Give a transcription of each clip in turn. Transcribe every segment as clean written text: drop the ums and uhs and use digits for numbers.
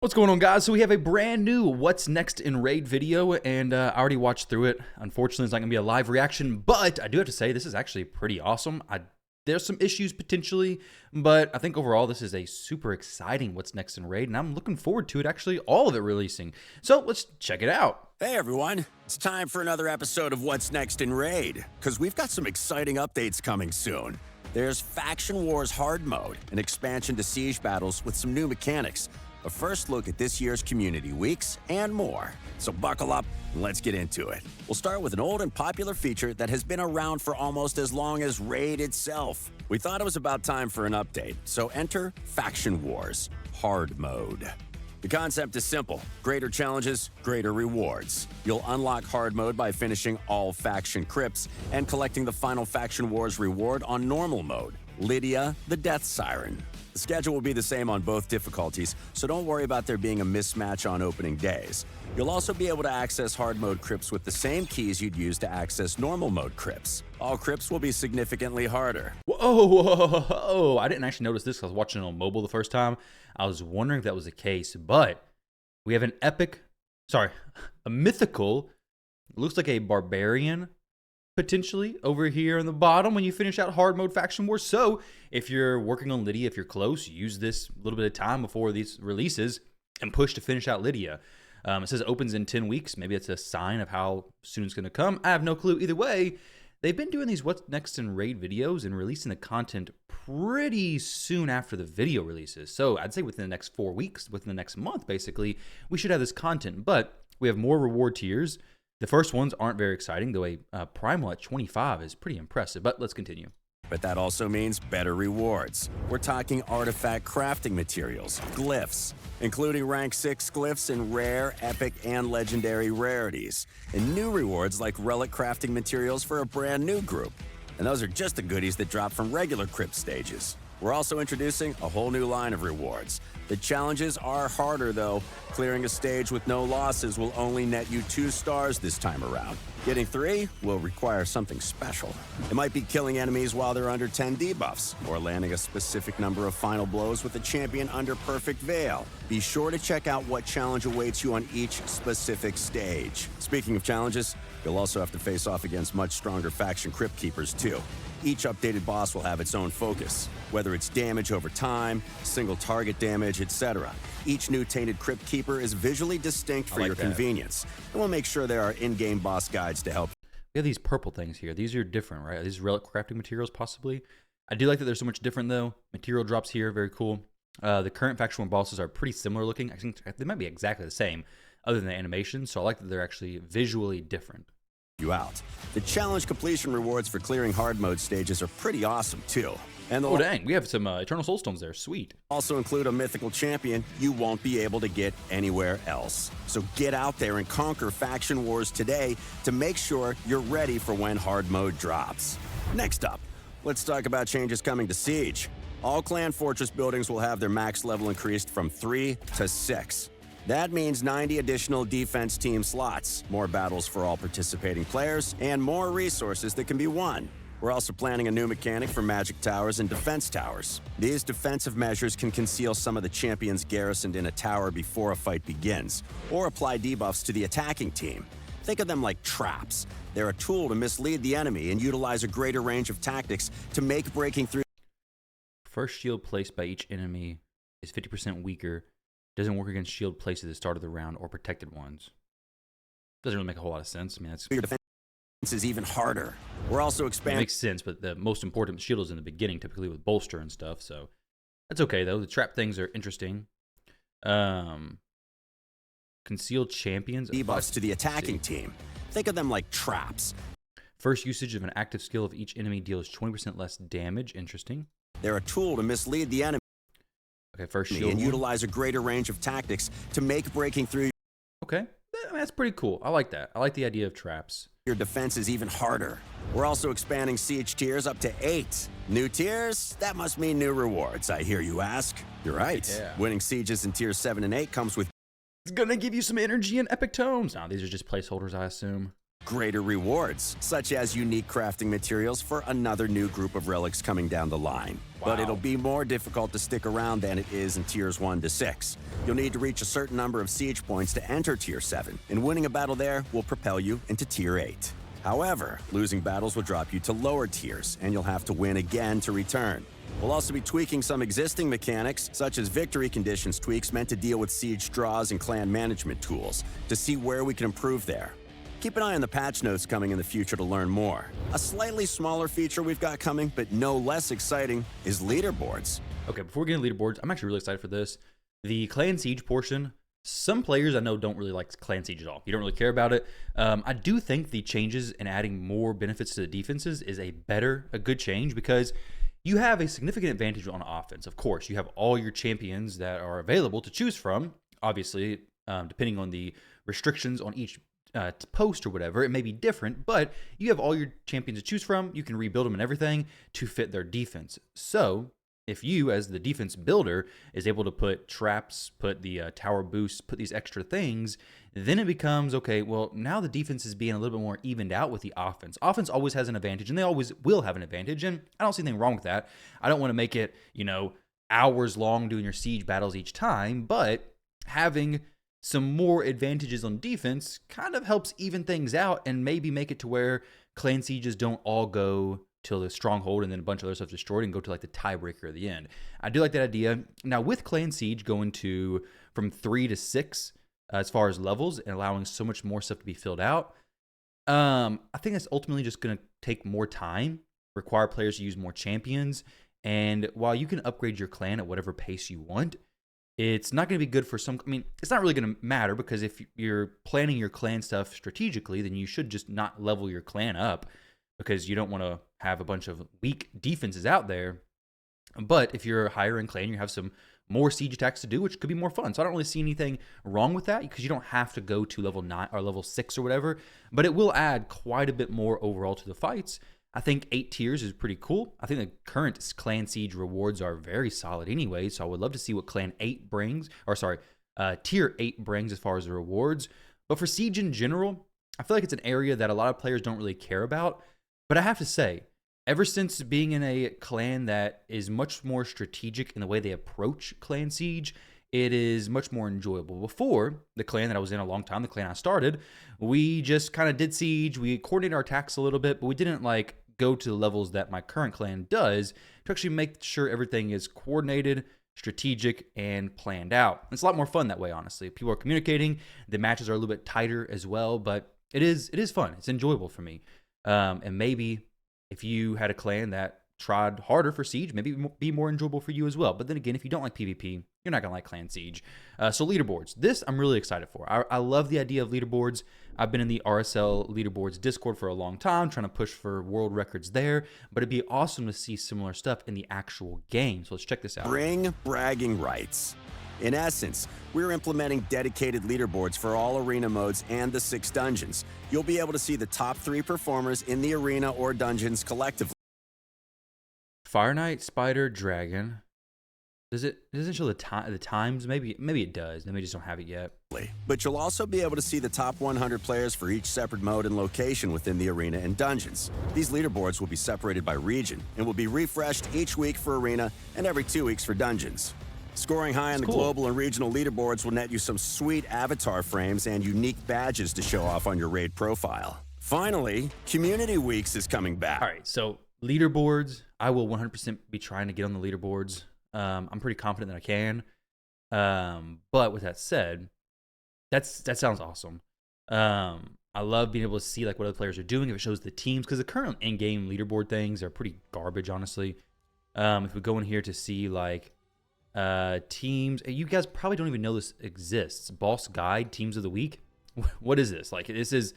What's going on, guys? So we have a brand new What's Next in Raid video, and I already watched through it. Unfortunately, it's not going to be a live reaction, but I do have to say this is actually pretty awesome. There's some issues potentially, but I think overall this is a super exciting What's Next in Raid, and I'm looking forward to it, actually, all of it releasing. So let's check it out. Hey everyone, it's time for another episode of What's Next in Raid, because we've got some exciting updates coming soon. There's Faction Wars Hard Mode, an expansion to Siege battles with some new mechanics, a first look at this year's community weeks, and more. So buckle up and let's get into it. We'll start with an old and popular feature that has been around for almost as long as Raid itself. We thought it was about time for an update, so enter Faction Wars Hard Mode. The concept is simple: greater challenges, greater rewards. You'll unlock hard mode by finishing all faction crypts and collecting the final Faction Wars reward on normal mode, Lydia the Death Siren. The schedule will be the same on both difficulties, so don't worry about there being a mismatch on opening days. You'll also be able to access hard mode crypts with the same keys you'd use to access normal mode crypts. All crypts will be significantly harder. Whoa, I didn't actually notice this because I was watching it on mobile the first time. I was wondering if that was the case, but we have a mythical, looks like a barbarian, potentially over here on the bottom when you finish out hard mode Faction Wars. So if you're working on Lydia, if you're close, use this little bit of time before these releases and push to finish out Lydia. It says it opens in 10 weeks. Maybe it's a sign of how soon it's going to come. I have no clue. Either way, they've been doing these What's Next in Raid videos and releasing the content pretty soon after the video releases. So I'd say within the next 4 weeks, within the next month, basically, we should have this content. But we have more reward tiers. The first ones aren't very exciting, though a primal at 25 is pretty impressive. But let's continue. But that also means better rewards. We're talking artifact crafting materials, glyphs, including rank 6 glyphs in rare, epic, and legendary rarities, and new rewards like relic crafting materials for a brand new group. And those are just the goodies that drop from regular crypt stages. We're also introducing a whole new line of rewards. The challenges are harder though. Clearing a stage with no losses will only net you 2 stars this time around. Getting 3 will require something special. It might be killing enemies while they're under 10 debuffs, or landing a specific number of final blows with a champion under perfect veil. Be sure to check out what challenge awaits you on each specific stage. Speaking of challenges, you'll also have to face off against much stronger faction crypt keepers too. Each updated boss will have its own focus, whether it's damage over time, single target damage, etc. Each new tainted crypt keeper is visually distinct for your convenience, and we'll make sure there are in-game boss guides to help. We have these purple things here. These are different, right? Are these relic crafting materials, possibly? I do like that they're so much different, though. Material drops here, very cool. The current Faction War bosses are pretty similar looking. I think they might be exactly the same, other than the animation, so I like that they're actually visually different. Out. The challenge completion rewards for clearing hard mode stages are pretty awesome too. And oh dang, we have some Eternal Soulstones there, sweet. Also include a mythical champion you won't be able to get anywhere else. So get out there and conquer Faction Wars today to make sure you're ready for when hard mode drops. Next up, let's talk about changes coming to Siege. All clan fortress buildings will have their max level increased from 3 to 6. That means 90 additional defense team slots, more battles for all participating players, and more resources that can be won. We're also planning a new mechanic for magic towers and defense towers. These defensive measures can conceal some of the champions garrisoned in a tower before a fight begins, or apply debuffs to the attacking team. Think of them like traps. They're a tool to mislead the enemy and utilize a greater range of tactics to make breaking through. First shield placed by each enemy is 50% weaker. Doesn't work against shield placed at the start of the round or protected ones. Doesn't really make a whole lot of sense. I mean, that's... Your defense is even harder. We're also expanding... It makes sense, but the most important shield is in the beginning, typically with bolster and stuff, so... That's okay, though. The trap things are interesting. Concealed champions... Debuffs to the attacking team. Think of them like traps. First usage of an active skill of each enemy deals 20% less damage. Interesting. They're a tool to mislead the enemy. Okay, first shield and utilize a greater range of tactics to make breaking through. Okay, I mean, that's pretty cool. I like that. I like the idea of traps. Your defense is even harder. We're also expanding siege tiers up to 8. New tiers? That must mean new rewards, I hear you ask. You're right. Yeah. Winning sieges in tiers 7 and 8 comes with... It's gonna give you some energy and epic tomes. Now, these are just placeholders, I assume. greater rewards, such as unique crafting materials for another new group of relics coming down the line. But it'll be more difficult to stick around than it is in tiers 1 to 6. You'll need to reach a certain number of siege points to enter tier 7, and winning a battle there will propel you into tier 8. However, losing battles will drop you to lower tiers, and you'll have to win again to return. We'll also be tweaking some existing mechanics, such as victory conditions tweaks meant to deal with siege draws and clan management tools, to see where we can improve there. Keep an eye on the patch notes coming in the future to learn more. A slightly smaller feature we've got coming, but no less exciting, is leaderboards. Okay, before we get into leaderboards, I'm actually really excited for this. The Clan Siege portion, some players I know don't really like Clan Siege at all. You don't really care about it. I do think the changes and adding more benefits to the defenses is a good change, because you have a significant advantage on offense. Of course, you have all your champions that are available to choose from. Obviously, depending on the restrictions on each post or whatever, it may be different, but you have all your champions to choose from. You can rebuild them and everything to fit their defense. So if you, as the defense builder, is able to put traps, put the tower boosts, put these extra things, then it becomes, okay, well, now the defense is being a little bit more evened out with the offense. Offense always has an advantage, and they always will have an advantage, and I don't see anything wrong with that. I don't want to make it, hours long doing your siege battles each time, but having some more advantages on defense kind of helps even things out and maybe make it to where clan sieges don't all go till the stronghold and then a bunch of other stuff destroyed and go to like the tiebreaker at the end. I do like that idea. Now with clan siege going to from 3 to 6 as far as levels and allowing so much more stuff to be filled out, I think that's ultimately just going to take more time, require players to use more champions, and while you can upgrade your clan at whatever pace you want, it's not going to be good for some. I mean, it's not really going to matter, because if you're planning your clan stuff strategically, then you should just not level your clan up, because you don't want to have a bunch of weak defenses out there. But if you're higher in clan, you have some more siege attacks to do, which could be more fun. So I don't really see anything wrong with that, because you don't have to go to level 9 or level 6 or whatever, but it will add quite a bit more overall to the fights. I think 8 tiers is pretty cool. I think the current Clan Siege rewards are very solid anyway, so I would love to see what Clan 8 brings, or sorry, Tier 8 brings as far as the rewards. But for Siege in general, I feel like it's an area that a lot of players don't really care about. But I have to say, ever since being in a clan that is much more strategic in the way they approach Clan Siege, it is much more enjoyable. Before, the clan that I was in a long time, the clan I started, we just kind of did siege. We coordinated our attacks a little bit, but we didn't like go to the levels that my current clan does to actually make sure everything is coordinated, strategic, and planned out. It's a lot more fun that way, honestly. People are communicating. The matches are a little bit tighter as well, but it is fun. It's enjoyable for me. And maybe if you had a clan that tried harder for Siege, maybe it'd be more enjoyable for you as well. But then again, if you don't like PvP, you're not going to like Clan Siege. So leaderboards. This I'm really excited for. I love the idea of leaderboards. I've been in the RSL leaderboards Discord for a long time, trying to push for world records there. But it'd be awesome to see similar stuff in the actual game. So let's check this out. Bring bragging rights. In essence, we're implementing dedicated leaderboards for all arena modes and the 6 dungeons. You'll be able to see the top 3 performers in the arena or dungeons collectively. Fire Knight, Spider, Dragon. It doesn't show the times. Maybe it does. Maybe just don't have it yet. But you'll also be able to see the top 100 players for each separate mode and location within the arena and dungeons. These leaderboards will be separated by region and will be refreshed each week for arena and every 2 weeks for dungeons. Scoring high on the global and regional leaderboards will net you some sweet avatar frames and unique badges to show off on your raid profile. Finally, Community Weeks is coming back. All right, so leaderboards, I will 100% be trying to get on the leaderboards. I'm pretty confident that I can. But with that said, that sounds awesome. I love being able to see like what other players are doing if it shows the teams, because the current in-game leaderboard things are pretty garbage, honestly. If we go in here to see like teams, you guys probably don't even know this exists. Boss Guide, Teams of the Week. What is this? Like, this is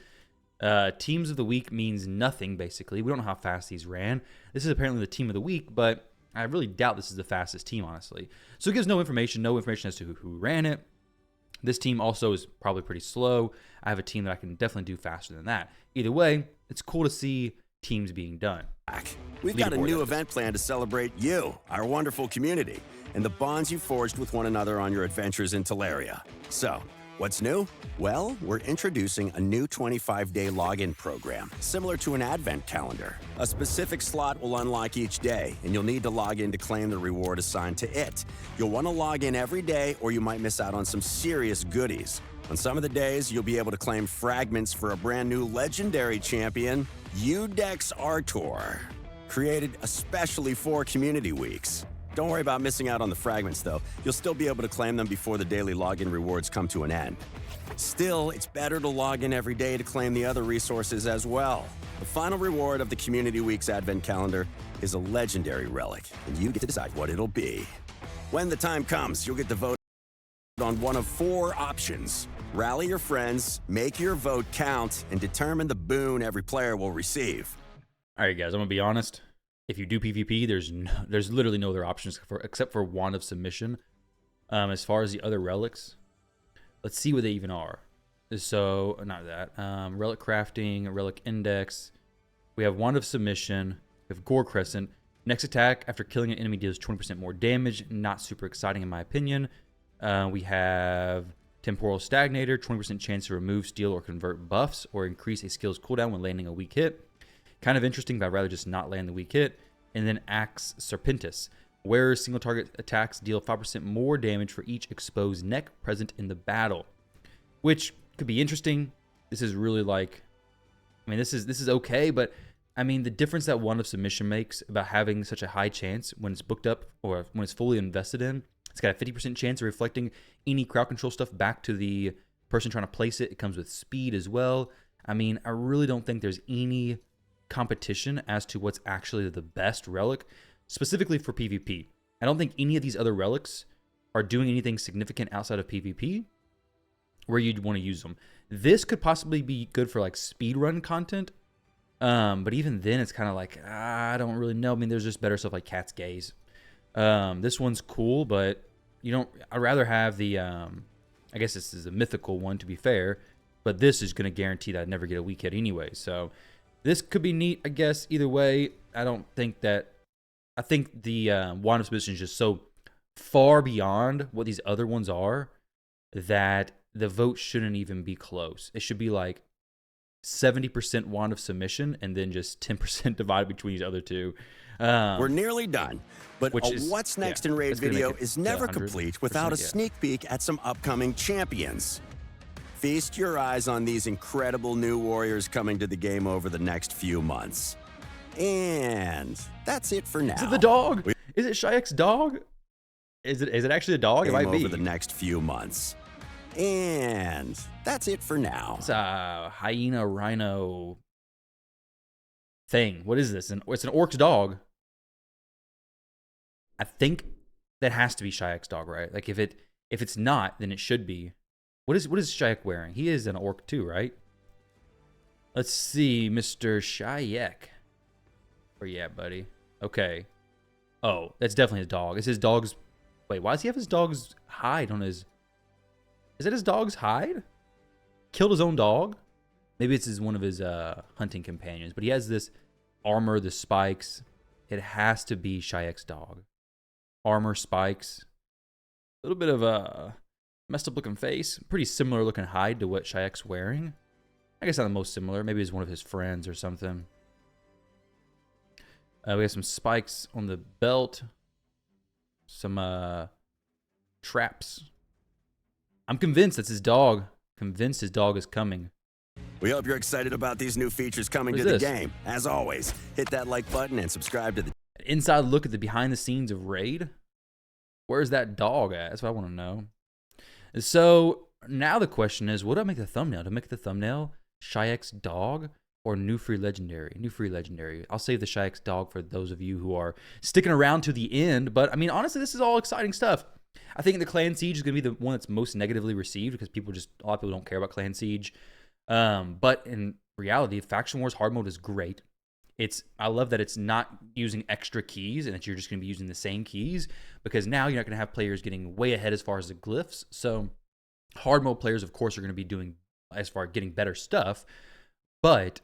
Teams of the Week means nothing, basically. We don't know how fast these ran. This is apparently the Team of the Week, but I really doubt this is the fastest team, honestly. So it gives no information as to who ran it. This team also is probably pretty slow. I have a team that I can definitely do faster than that. Either way, it's cool to see teams being done. We've got a new event planned to celebrate you, our wonderful community, and the bonds you forged with one another on your adventures in Teleria. So, What's new? Well, we're introducing a new 25-day login program, similar to an advent calendar. A specific slot will unlock each day, and you'll need to log in to claim the reward assigned to it. You'll want to log in every day, or you might miss out on some serious goodies. On some of the days, you'll be able to claim fragments for a brand new legendary champion, Udex Artor, created especially for community weeks. Don't worry about missing out on the fragments, though. You'll still be able to claim them before the daily login rewards come to an end. Still, it's better to log in every day to claim the other resources as well. The final reward of the Community Week's Advent Calendar is a legendary relic, and you get to decide what it'll be. When the time comes, you'll get to vote on one of 4 options. Rally your friends, make your vote count, and determine the boon every player will receive. All right, guys, I'm going to be honest. If you do PvP, there's literally no other options except for Wand of Submission. As far as the other relics, let's see what they even are. So, not that. Relic Crafting, Relic Index. We have Wand of Submission. We have Gore Crescent. Next attack after killing an enemy deals 20% more damage. Not super exciting in my opinion. We have Temporal Stagnator. 20% chance to remove, steal, or convert buffs, or increase a skill's cooldown when landing a weak hit. Kind of interesting, but I'd rather just not land the weak hit. And then Axe Serpentis, where single target attacks deal 5% more damage for each exposed neck present in the battle, which could be interesting. This is really like, I mean, this is okay, but I mean, the difference that Wand of Submission makes about having such a high chance when it's booked up or when it's fully invested in, it's got a 50% chance of reflecting any crowd control stuff back to the person trying to place it. It comes with speed as well. I mean, I really don't think there's any competition as to what's actually the best relic, specifically for PvP. I don't think any of these other relics are doing anything significant outside of PvP where you'd want to use them. This could possibly be good for like speedrun content, but even then it's kind of like, I don't really know. I mean, there's just better stuff like Cat's Gaze. This one's cool, but I'd rather have the, I guess this is a mythical one to be fair, but this is going to guarantee that I'd never get a weak hit anyway, so this could be neat, I guess. Either way, I think the Wand of Submission is just so far beyond what these other ones are that the vote shouldn't even be close. It should be like 70% Wand of Submission and then just 10% divided between these other two. We're nearly done, but What's Next in Raid video is never complete without a sneak peek at some upcoming champions. Feast your eyes on these incredible new warriors coming to the game over the next few months. And that's it for now. Is it the dog? Is it Shayek's dog? Is it actually a dog? It might be. Over the next few months. And that's it for now. It's a hyena rhino thing. What is this? It's an orc's dog. I think that has to be Shayek's dog, right? Like if it's not, then it should be. What is Shayek wearing? He is an orc too, right? Let's see, Mr. Shayek. Where you at, buddy? Okay. Oh, that's definitely his dog. It's his dog's... Wait, why does he have his dog's hide on his... Is that his dog's hide? Killed his own dog? Maybe it's one of his hunting companions. But he has this armor, the spikes. It has to be Shayek's dog. Armor, spikes. A little bit of a messed up looking face. Pretty similar looking hide to what Shayek's wearing. I guess not the most similar. Maybe it's one of his friends or something. We have some spikes on the belt. Some traps. I'm convinced that's his dog. Convinced his dog is coming. We hope you're excited about these new features coming to the game. As always, hit that like button and subscribe to the... An inside look at the behind the scenes of Raid. Where's that dog at? That's what I want to know. So now the question is, what do I make the thumbnail? Do I make the thumbnail Shayek's dog or New Free Legendary? New Free Legendary. I'll save the Shayek's dog for those of you who are sticking around to the end. But I mean, honestly, this is all exciting stuff. I think the Clan Siege is going to be the one that's most negatively received because a lot of people don't care about Clan Siege. But in reality, Faction Wars Hard Mode is great. I love that it's not using extra keys and that you're just going to be using the same keys, because now you're not going to have players getting way ahead as far as the glyphs. So hard mode players, of course, are going to be doing as far as getting better stuff, but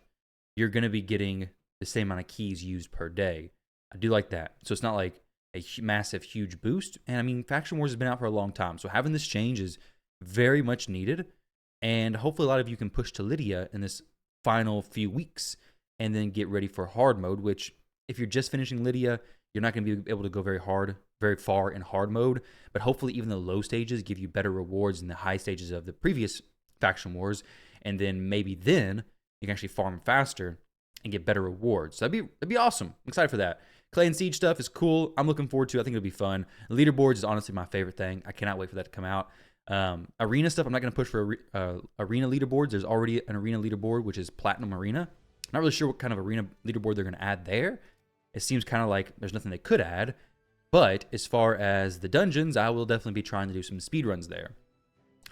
you're going to be getting the same amount of keys used per day. I do like that. So it's not like a massive, huge boost. And I mean, Faction Wars has been out for a long time. So having this change is Very much needed. And hopefully a lot of you can push to Lydia in this final few weeks and then get ready for hard mode, which if you're just finishing Lydia, you're not going to be able to go very far in hard mode. But hopefully even the low stages give you better rewards than the high stages of the previous faction wars. And then maybe then you can actually farm faster and get better rewards. So that'd be awesome. I'm excited for that. Clay and Siege stuff is cool. I'm looking forward to it. I think it'll be fun. Leaderboards is honestly my favorite thing. I cannot wait for that to come out. Arena stuff, I'm not going to push for arena leaderboards. There's already an arena leaderboard, which is Platinum Arena. Not really sure what kind of arena leaderboard they're going to add there. It seems kind of like there's nothing they could add. But as far as the dungeons, I will definitely be trying to do some speed runs there.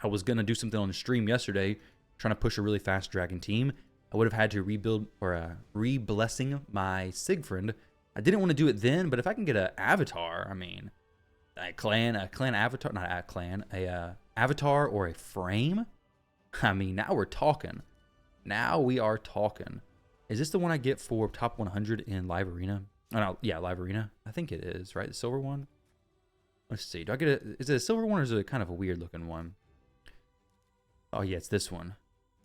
I was going to do something on the stream yesterday, trying to push a really fast dragon team. I would have had to rebuild or re-blessing my Siegfried. I didn't want to do it then, but if I can get an avatar, I mean, a clan avatar, not a clan, a avatar or a frame. I mean, now we're talking. Now we are talking. Is this the one I get for top 100 in live arena? Oh, no, yeah, live arena. I think it is, right? The silver one. Let's see. Do I get it? Is it a silver one or is it kind of a weird looking one? Oh yeah, it's this one.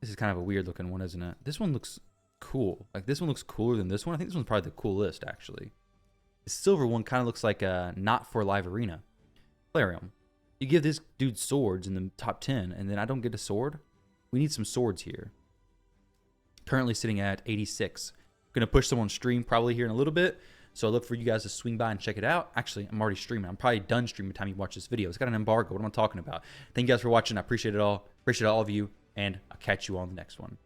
This is kind of a weird looking one, isn't it? This one looks cool. Like this one looks cooler than this one. I think this one's probably the coolest actually. The silver one kind of looks like a not for live arena. Plarium. You give this dude swords in the top 10 and then I don't get a sword? We need some swords here. Currently sitting at 86. Gonna push someone stream probably here in a little bit. So I look for you guys to swing by and check it out. Actually, I'm already streaming. I'm probably done streaming by the time you watch this video. It's got an embargo. What am I talking about? Thank you guys for watching. I appreciate it all. Appreciate all of you. And I'll catch you on the next one.